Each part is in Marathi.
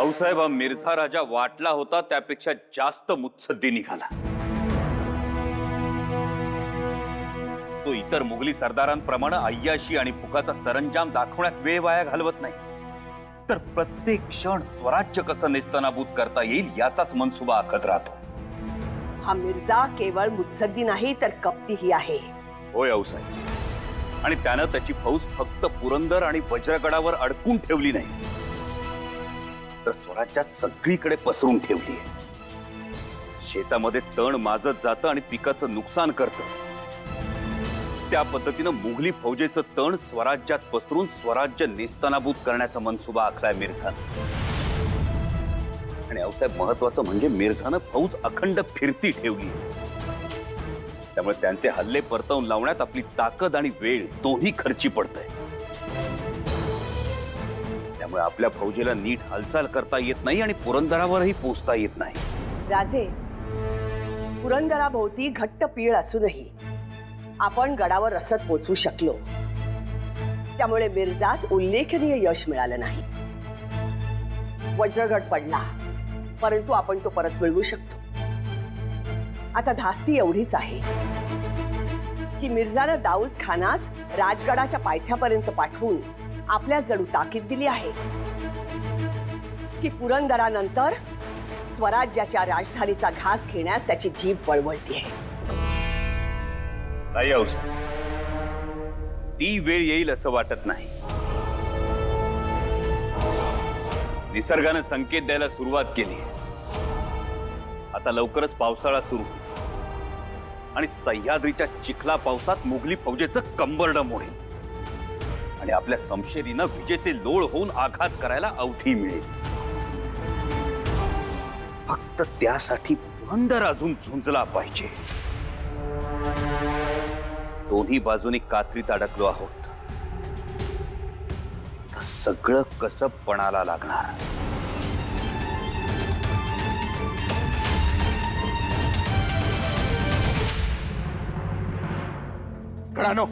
भाऊसाहेब, हा मिर्झा राजा वाटला होता त्यापेक्षा जास्त मुत्सद्दी निघाला। तो इतर मुघली सरदारांप्रमाणे अय्याशी आणि भुकाचा सरंजाम दाखवण्यात वेळ वाया घालवत नाही, तर प्रत्येक क्षण स्वराज्य कसं नेस्तनाबूत करता येईल याचाच मनसुबा आखत राहतो। हा मिर्झा केवळ मुत्सद्दी नाही तर कपटीही आहे। होय आऊसाहेब, आणि त्यानं त्याची फौज फक्त पुरंदर आणि वज्रगडावर अडकून ठेवली नाही, तर स्वराज्यात सगळीकडे पसरून ठेवली आहे। शेतामध्ये तण माजत जातं आणि पिकाचं नुकसान करतं, त्या पद्धतीनं मुघली फौजेचं तण स्वराज्यात पसरून स्वराज्य नेस्तनाबूत करण्याचा मनसुबा आखलाय मिर्झानं। आणि आऊसाहेब, महत्वाचं म्हणजे मिर्झानं फौज अखंड फिरती ठेवली, त्यामुळे त्यांचे हल्ले परतवून लावण्यात आपली ताकद आणि वेळ दोन्ही खर्ची पडतंय। त्यामुळे आपल्या फौजेला नीट हालचाल करता येत नाही आणि पुरंदरावरही पोहोचता येत नाही। राजे, पुरंदराभोवती घट्ट पीळ असूनही आपण गडावर रसद पोचवू शकलो, त्यामुळे मिर्झास उल्लेखनीय यश मिळालं नाही। वज्रगड पडला, परंतु आपण तो परत मिळवू शकतो। आता धास्ती एवढीच आहे की मिर्झानं दाऊद खानास राजगडाच्या पायथ्यापर्यंत पाठवून आपल्या जणू ताकीद दिली आहे की पुरंदरानंतर स्वराज्याच्या राजधानीचा घास घेण्यास त्याची जीभ वळवळतीये। नाही आऊसाहेब, ती वेळ येईल असं वाटत नाही। निसर्गानं संकेत द्यायला सुरुवात केली, आता लवकरच पावसाळा सुरू आणि सह्याद्रीच्या चिखला पावसात मुघली फौजेचं कंबरडं मोडेल आणि आपल्या समशेरीनं विजेचे लोळ होऊन आघात करायला अवधी मिळेल। फक्त त्यासाठी पुरंदर अजून झुंजला पाहिजे। दोन्ही बाजूनी कात्रीत अडकलो आहोत, तर सगळं कसं पणाला लागणार। गडानो,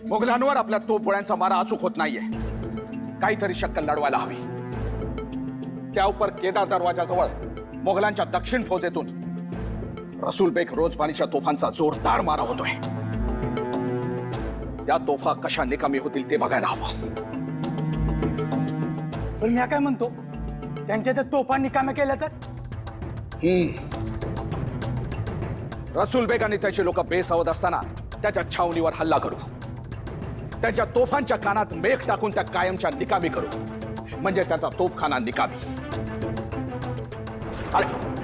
मोगलांवर आपल्या तोफगोळ्यांचा मारा अचूक होत नाहीये। काहीतरी शक्कल लढवायला हवी। त्या उपर केदार दरवाजाजवळ मोगलांच्या दक्षिण फौजेतून रसूल बेग रोजबानीच्या तोफांचा जोरदार मारा होतोय। त्या तोफा कशा निकामी होतील ते बघायला हवं। पण मी काय म्हणतो, त्यांच्या त्या तोफा निकाम्या केल्या तर? रसूल बेग आणि त्याचे लोक बेसावध असताना त्याच्या छावणीवर हल्ला करू, त्याच्या तोफांच्या कानात मेघ टाकून त्या कायमच्या निकामी करू, म्हणजे त्याचा तोफखाना निकामी। अरे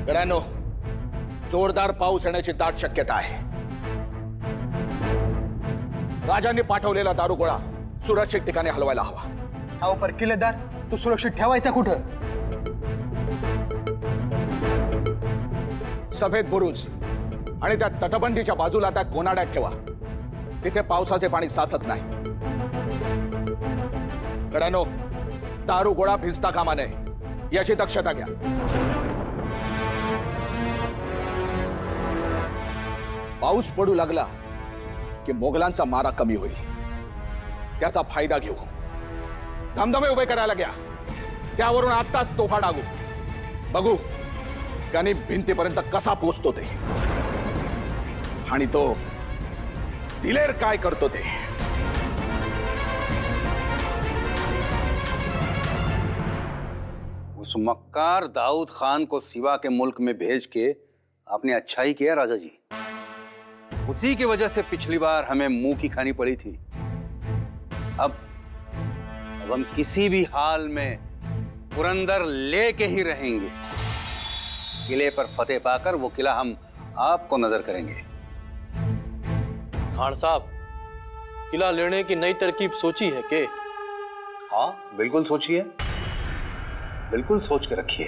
गड्यांनो, जोरदार पाऊस येण्याची दाट शक्यता आहे। राजांनी पाठवलेला दारुगोळा सुरक्षित ठिकाणी हलवायला हवा। हा पर किल्लेदार, तू सुरक्षित ठेवायचा कुठं? सफेद बुरुज आणि त्या तटबंदीच्या बाजूला त्या कोनाड्यात ठेवा, तिथे पावसाचे पाणी साचत नाही। गड्यांनो, दारुगोळा भिजता कामा नये याची दक्षता घ्या। पाऊस पडू लागला की मोगलांचा मारा कमी होईल, त्याचा फायदा घेऊ। धमधमे उभे करायला घ्या, त्यावरून आत्ताच तोफा डागू, बघू त्यांनी भिंतीपर्यंत कसा पोचतो ते, आणि तो दिलेर काय करतो ते। उस मक्कार दाऊद खान को सिवा के मुल्क में भेज के आपने अच्छा ही किया राजा जी। उसी की वजह से पिछली बार हमें मुंह की खानी पड़ी थी। अब हम किसी भी हाल में पुरंदर लेके ही रहेंगे। किले पर फतेह पाकर वो किला हम आपको नजर करेंगे। खान साहब, किला लेने की नई तरकीब सोची है के? हाँ बिल्कुल सोचिए, बिल्कुल सोच के रखिए।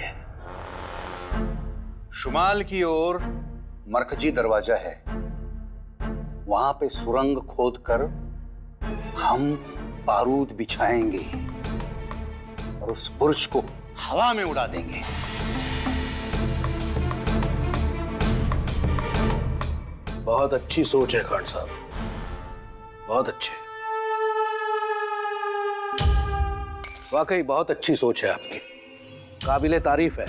शुमाल की ओर मरकजी दरवाजा है, वहां पे सुरंग खोदकर हम बारूद बिछाएंगे और उस बुर्ज को हवा में उड़ा देंगे। बहुत अच्छी सोच है खान साहब, बहुत अच्छे। वाकई बहुत अच्छी सोच है आपकी, काबिले तारीफ है।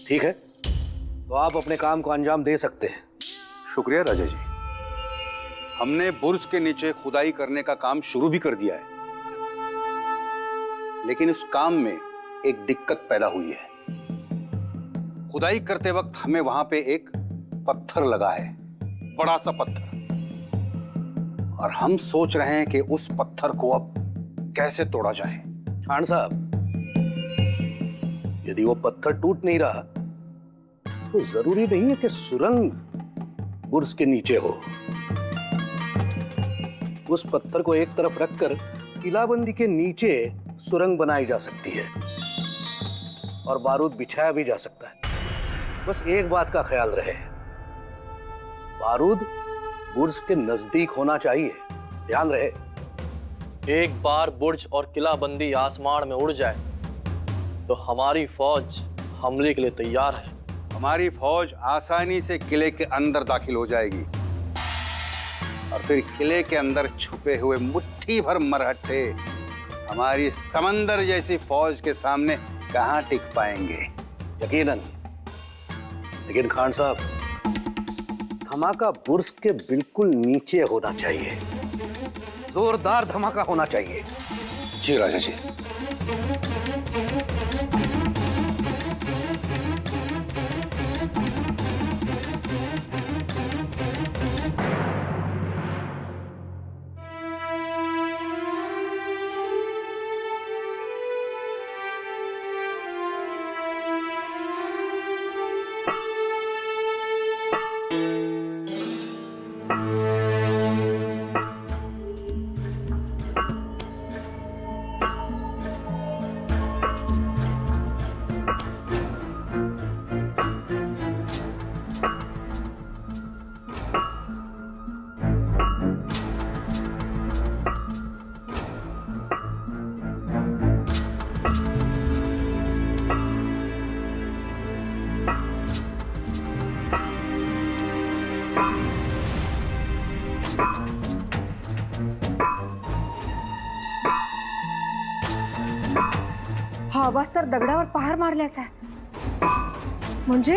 ठीक है, तो आप अपने काम को अंजाम दे सकते हैं। शुक्रिया राजा जी। हमने बुर्ज के नीचे खुदाई करने का काम शुरू भी कर दिया है, लेकिन उस काम में एक दिक्कत पैदा हुई है। खुदाई करते वक्त हमें वहां पे एक पत्थर लगा है, बड़ा सा पत्थर, और हम सोच रहे हैं कि उस पत्थर को अब कैसे तोड़ा जाए। खान साहब, यदि वो पत्थर टूट नहीं रहा तो जरूरी नहीं है कि सुरंग बुर्ज के नीचे हो। उस पत्थर को एक तरफ रखकर किलाबंदी के नीचे सुरंग बनाई जा सकती है और बारूद बिछाया भी जा सकता है। बस एक बात का ख्याल रहे, बारूद बुर्ज के नजदीक होना चाहिए, ध्यान रहे। एक बार बुर्ज और किलाबंदी आसमान में उड़ जाए तो हमारी फौज हमले के लिए तैयार है। हमारी फौज आसानी से किले के अंदर दाखिल हो जाएगी और फिर किले के अंदर छुपे हुए मुट्ठी भर मरहट्टे हमारी समंदर जैसी फौज के सामने कहां टिक पाएंगे। यकीनन, लेकिन खान साहब, धमाका बुर्ज के बिल्कुल नीचे होना चाहिए, जोरदार धमाका होना चाहिए। जी राजा जी। हा आवाज तर दगडावर पहार मारल्याचा आहे. म्हणजे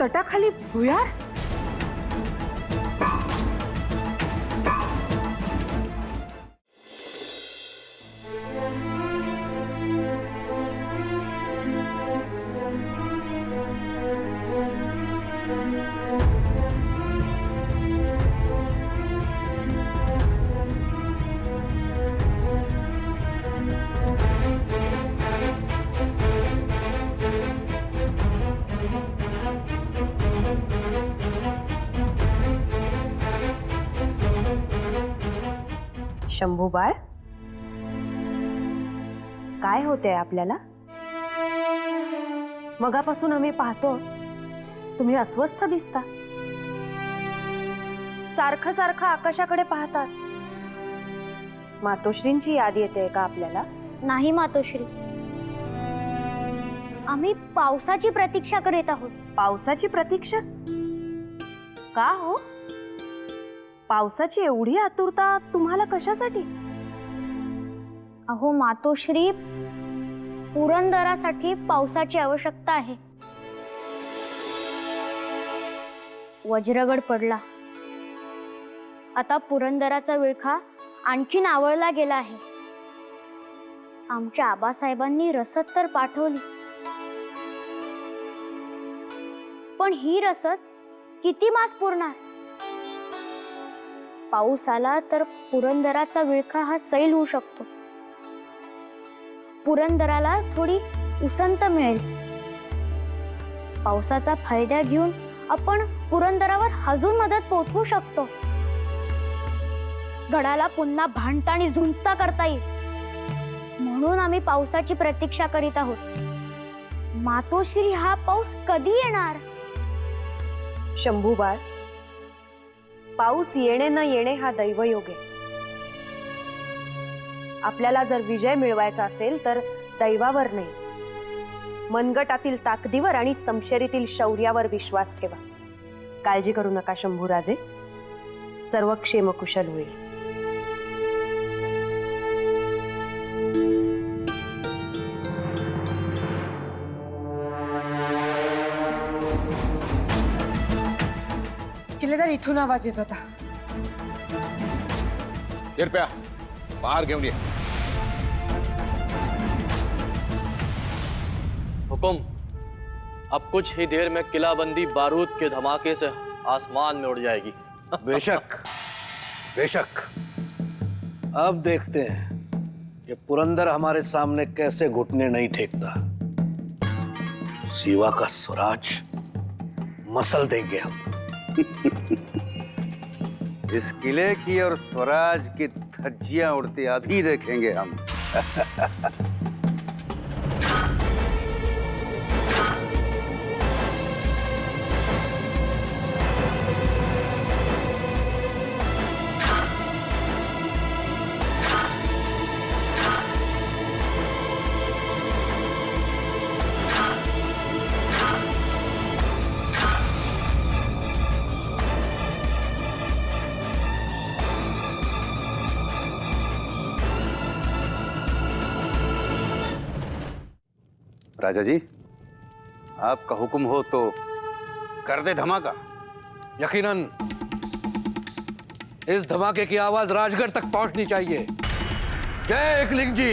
तटाखाली भुयार. शंभू बाळ, काय होते आपल्याला? मगापासून आम्ही पाहतो तुम्ही अस्वस्थ दिसता. सारखं सारखं आकाशाकडे पाहतात. मातोश्रींची याद येते का आपल्याला? नाही मातोश्री, आम्ही पावसाची प्रतीक्षा करीत आहोत. पावसाची प्रतीक्षा का हो? पावसाची एवढी आतुरता तुम्हाला कशासाठी? अहो मातोश्री, पुरंदरासाठी पावसाची आवश्यकता आहे. वज्रगड पडला, आता पुरंदराचा विळखा आणखीन आवळला गेला आहे. आमच्या आबासाहेबांनी रसद तर पाठवली, पण ही रसद किती मास पुरणार? पाऊस आला तर पुरंदराचा विळखा हा सैल होऊ शकतो. पुरंदराला थोडी उसंत मिळेल. पावसाचा फायदा घेऊन आपण पुरंदरावर अजून मदत पोहोचवू शकतो. गडाला पुन्हा भांडता आणि झुंजता करता येईल, म्हणून आम्ही पावसाची प्रतीक्षा करीत आहोत. मातोश्री, हा पाऊस कधी येणार? शंभू बाळ, पाऊस येणे न येणे हा दैवयोग आहे. आपल्याला जर विजय मिळवायचा असेल तर दैवावर नाही, मनगटातील ताकदीवर आणि समशेरीतील शौर्यावर विश्वास ठेवा. काळजी करू नका शंभूराजे, सर्व क्षेमकुशल होईल. किल्लेदार इथून आवाज येत होता. कृपया बाहर घेऊन ये. हुकुम, अब कुछ ही देर में किलाबंदी बारूद के धमाके से आसमान में उड़ जाएगी. बेशक बेशक. अब देखते हैं कि पुरंदर हमारे सामने कैसे घुटने नहीं टेकता. सीवा का स्वराज मसल देंगे हम. इस किले की और स्वराज की धज्जियां उड़ती अभी देखेंगे हम. राजा जी, आपका हुक्म हो तो कर दे धमाका. यकीनन इस धमाके की आवाज राजगढ़ तक पहुंचनी चाहिए. जय एकलिंग जी.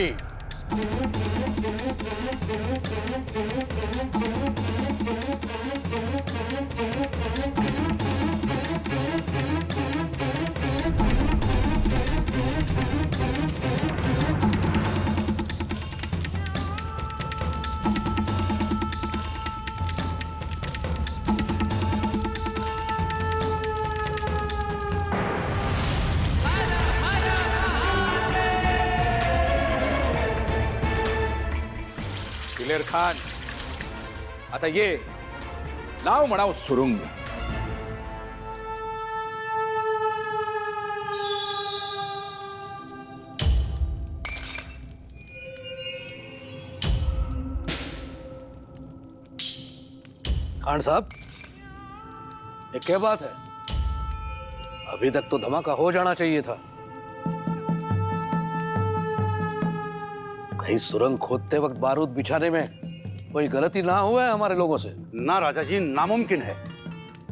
दिलेर खान, आता ये नाव म्हणाव सुरुंग. खान साहब, ये क्या बात है? अभी तक तो धमाका हो जाना चाहिए था. कहीं सुरंग खोदते वक्त बारूद बिछाने में कोई गलती ना हुआ है हमारे लोगों से? ना राजा जी, नामुमकिन है.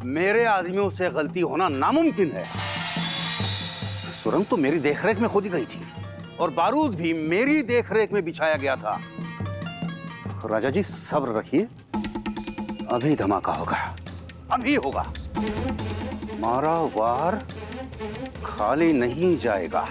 मेरे आदमियों से गलती होना नामुमकिन है. सुरंग तो मेरी देखरेख में खोदी गई थी और बारूद भी मेरी देखरेख में बिछाया गया था. राजा जी सब्र रखिए, अभी धमाका होगा, अभी होगा. मारा वार खाली नहीं जाएगा.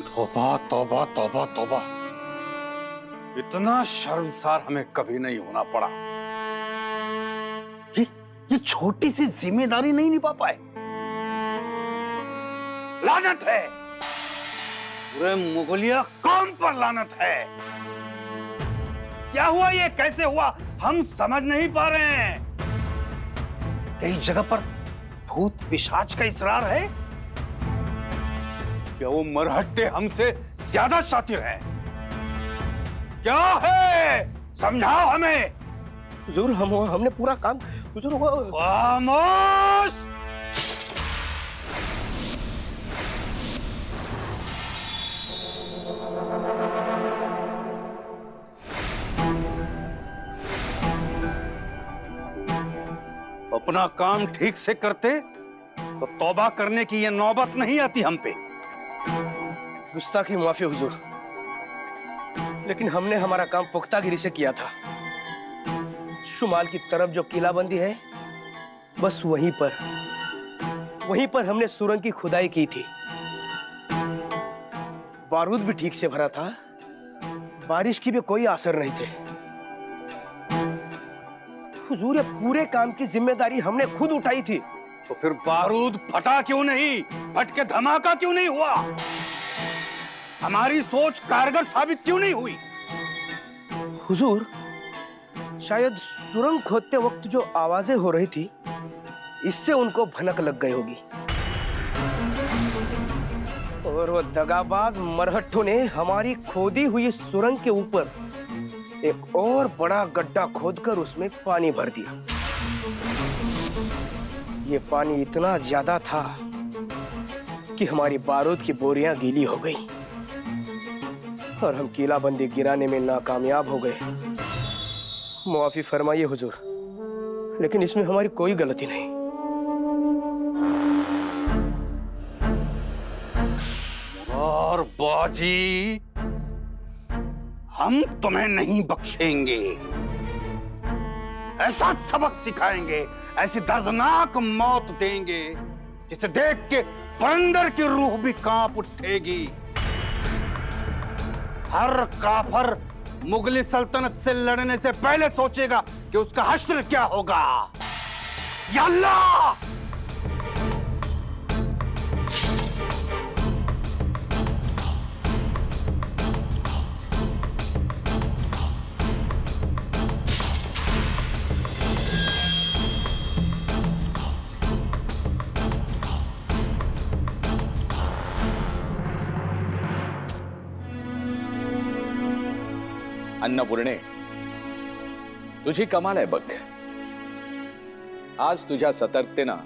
तौबा तौबा तौबा तौबा, इतना शर्मसार हमें कभी नहीं होना पड़ा. ये छोटी सी जिम्मेदारी नहीं निभा पाए. लानत है, पूरे मुगलिया कौम पर लानत है. क्या हुआ, ये कैसे हुआ, हम समझ नहीं पा रहे हैं. कई जगह पर भूत पिशाच का इसरार है. क्या वो मरहट्टे हमसे ज्यादा शातिर हैं? क्या है, समझाओ हमें. हुजूर, हमने पूरा काम हुजूर. खामोश. अपना काम ठीक से करते तो तौबा करने की ये नौबत नहीं आती हम पे. गुस्ताखी माफी हुजूर, लेकिन हमने हमारा काम पुख्तागिरी से किया था. शुमाल की तरफ जो किलाबंदी है बस वहीं पर हमने सुरंग की खुदाई की थी। बारूद भी ठीक से भरा था, बारिश की भी कोई असर नहीं थे। हुजूर, ये पूरे काम की जिम्मेदारी हमने खुद उठाई थी। तो फिर बारूद फटा क्यों नहीं, फट के धमाका क्यों नहीं हुआ? हमारी सोच कारगर साबित क्यों नहीं हुई? हुजूर, शायद सुरंग खोदते वक्त जो आवाजें हो रही थी, इससे उनको भनक लग गई होगी और वो दगाबाज मरहट्टों ने हमारी खोदी हुई सुरंग के ऊपर एक और बड़ा गड्ढा खोदकर उसमें पानी भर दिया। ये पानी इतना ज्यादा था कि हमारी बारूद की बोरियां गीली हो गई और हम किलाबंदी गिराने में नाकामयाब हो गए। माफी फरमाइए हुजूर, लेकिन इसमें हमारी कोई गलती नहीं। और बाजी, हम तुम्हें नहीं बख्शेंगे। ऐसा सबक सिखाएंगे, ऐसी दर्दनाक मौत देंगे जिसे देख के बंदर की रूह भी कांप उठेगी। हर काफर मुगली सल्तनत से लड़ने से पहले सोचेगा कि उसका हश्र क्या होगा। या अल्लाह! अन्नपूर्णे, तुझी कमाल आहे बघ। आज तुझ्या सतर्कतेनं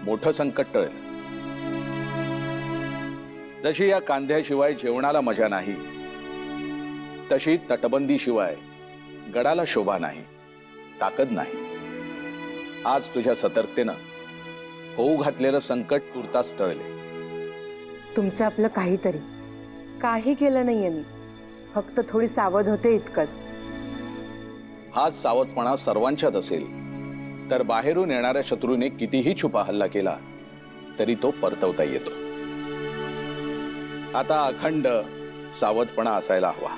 मोठं संकट टळलं। जशी या कांद्याशिवाय जेवणाला मजा नाही, तशी तटबंदीशिवाय गडाला शोभा नाही, ताकद नाही। आज तुझ्या सतर्कतेनं होऊ घातलेलं संकट तुर्तास टळले। तुमचं आपलं काही केलं नाहीये मी, फक्त थोडी सावध होते इतकंच। हाच सावधपणा सर्वांच्यात असेल तर बाहेरून येणाऱ्या शत्रूने कितीही छुपा हल्ला केला तरी तो परतवता येतो। आता अखंड सावधपणा असायला हवा।